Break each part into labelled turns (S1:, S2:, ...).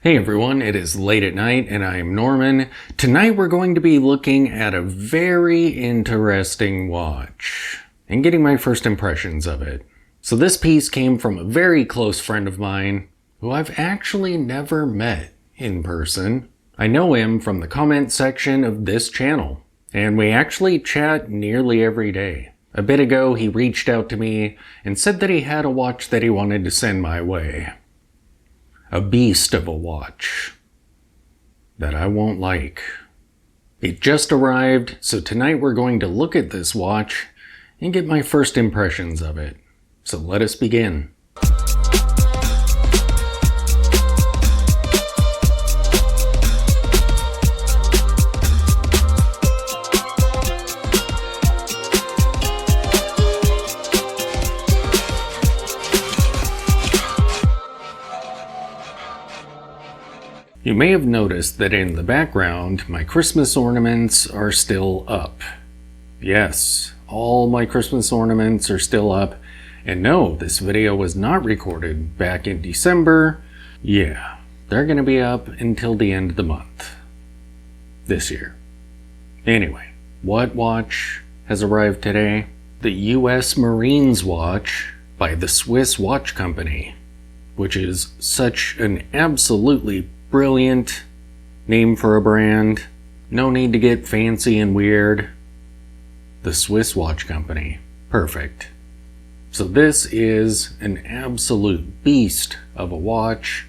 S1: Hey everyone, it is late at night and I am Norman. Tonight we're going to be looking at a very interesting watch and getting my first impressions of it. So this piece came from a very close friend of mine who I've actually never met in person. I know him from the comment section of this channel and we actually chat nearly every day. A bit ago he reached out to me and said that he had a watch that he wanted to send my way. A beast of a watch that I won't like. It just arrived, so tonight we're going to look at this watch and get my first impressions of it. So let us begin. You may have noticed that in the background, my Christmas ornaments are still up. Yes, all my Christmas ornaments are still up. And no, this video was not recorded back in December. Yeah, they're gonna be up until the end of the month. This year. Anyway, what watch has arrived today? The US Marines watch by the Swiss watch company, which is such an absolutely brilliant name for a brand. No need to get fancy and weird. The Swiss watch company. Perfect. So this is an absolute beast of a watch.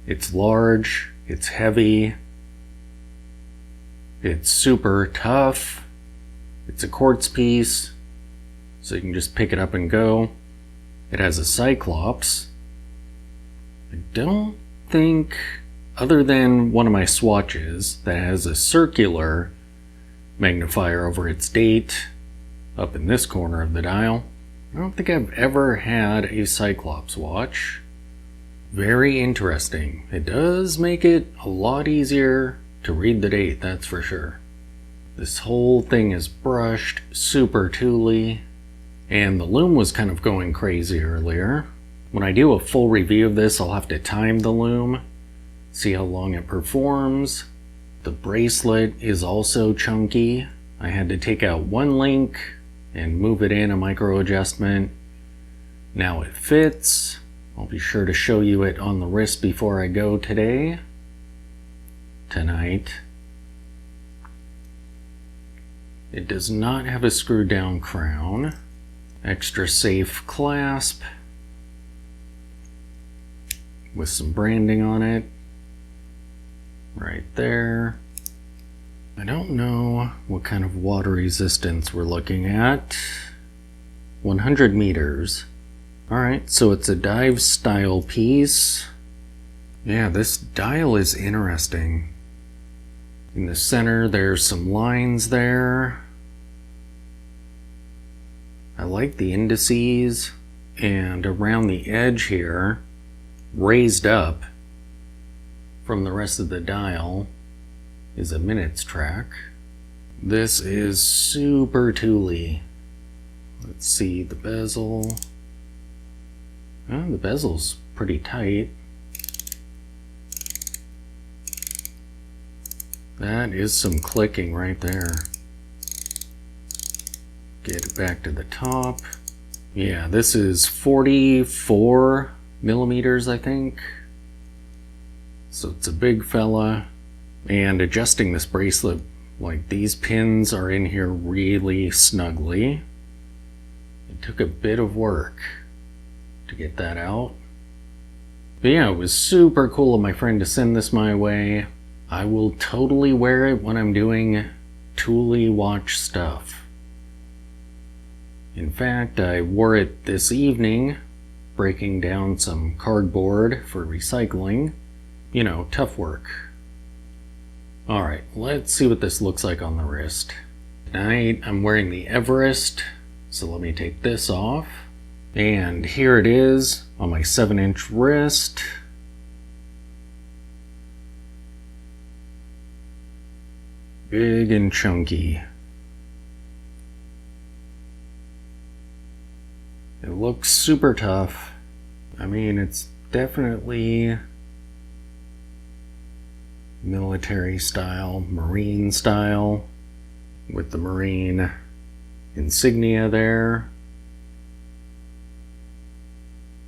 S1: It's large, it's heavy, it's super tough, it's a quartz piece, so you can just pick it up and go. It has a cyclops. I don't think, other than one of my swatches that has a circular magnifier over its date up in this corner of the dial, I don't think I've ever had a cyclops watch. Very interesting. It does make it a lot easier to read the date, that's for sure. This whole thing is brushed, super tooly, and the loom was kind of going crazy earlier. When I do a full review of this, I'll have to time the loom, see how long it performs. The bracelet is also chunky. I had to take out one link and move it in a micro adjustment. Now it fits. I'll be sure to show you it on the wrist before I go tonight. It does not have a screw down crown. Extra safe clasp with some branding on it right there. I don't know what kind of water resistance we're looking at. 100 meters. Alright, so it's a dive style piece. Yeah, this dial is interesting. In the center there's some lines there. I like the indices, and around the edge here, raised up from the rest of the dial, is a minutes track. This is super tooly. Let's see the bezel. Oh, the bezel's pretty tight. That is some clicking right there. Get it back to the top. Yeah, this is 44 millimeters, I think. So it's a big fella. And adjusting this bracelet, like these pins are in here really snugly. It took a bit of work to get that out. But yeah, it was super cool of my friend to send this my way. I will totally wear it when I'm doing tooly watch stuff. In fact, I wore it this evening, breaking down some cardboard for recycling. You know, tough work. Alright, let's see what this looks like on the wrist. Tonight I'm wearing the Everest, so let me take this off. And here it is on my 7-inch wrist. Big and chunky. It looks super tough. I mean, it's definitely military style, marine style, with the marine insignia there.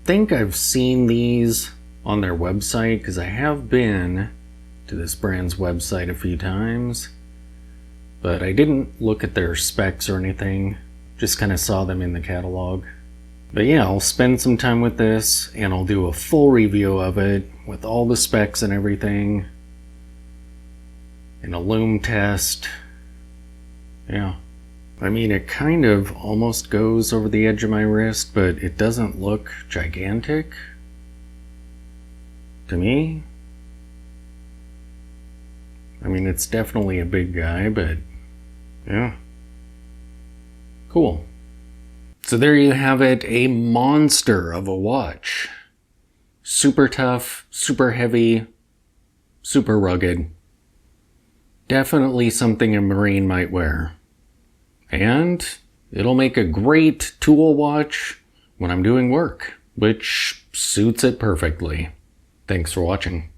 S1: I think I've seen these on their website because I have been to this brand's website a few times, but I didn't look at their specs or anything, just kind of saw them in the catalog. But yeah, I'll spend some time with this and I'll do a full review of it with all the specs and everything, and a loom test. Yeah, I mean, it kind of almost goes over the edge of my wrist, but it doesn't look gigantic to me. I mean, it's definitely a big guy, but yeah, cool. So there you have it, a monster of a watch. Super tough, super heavy, super rugged. Definitely something a Marine might wear. And it'll make a great tool watch when I'm doing work, which suits it perfectly. Thanks for watching.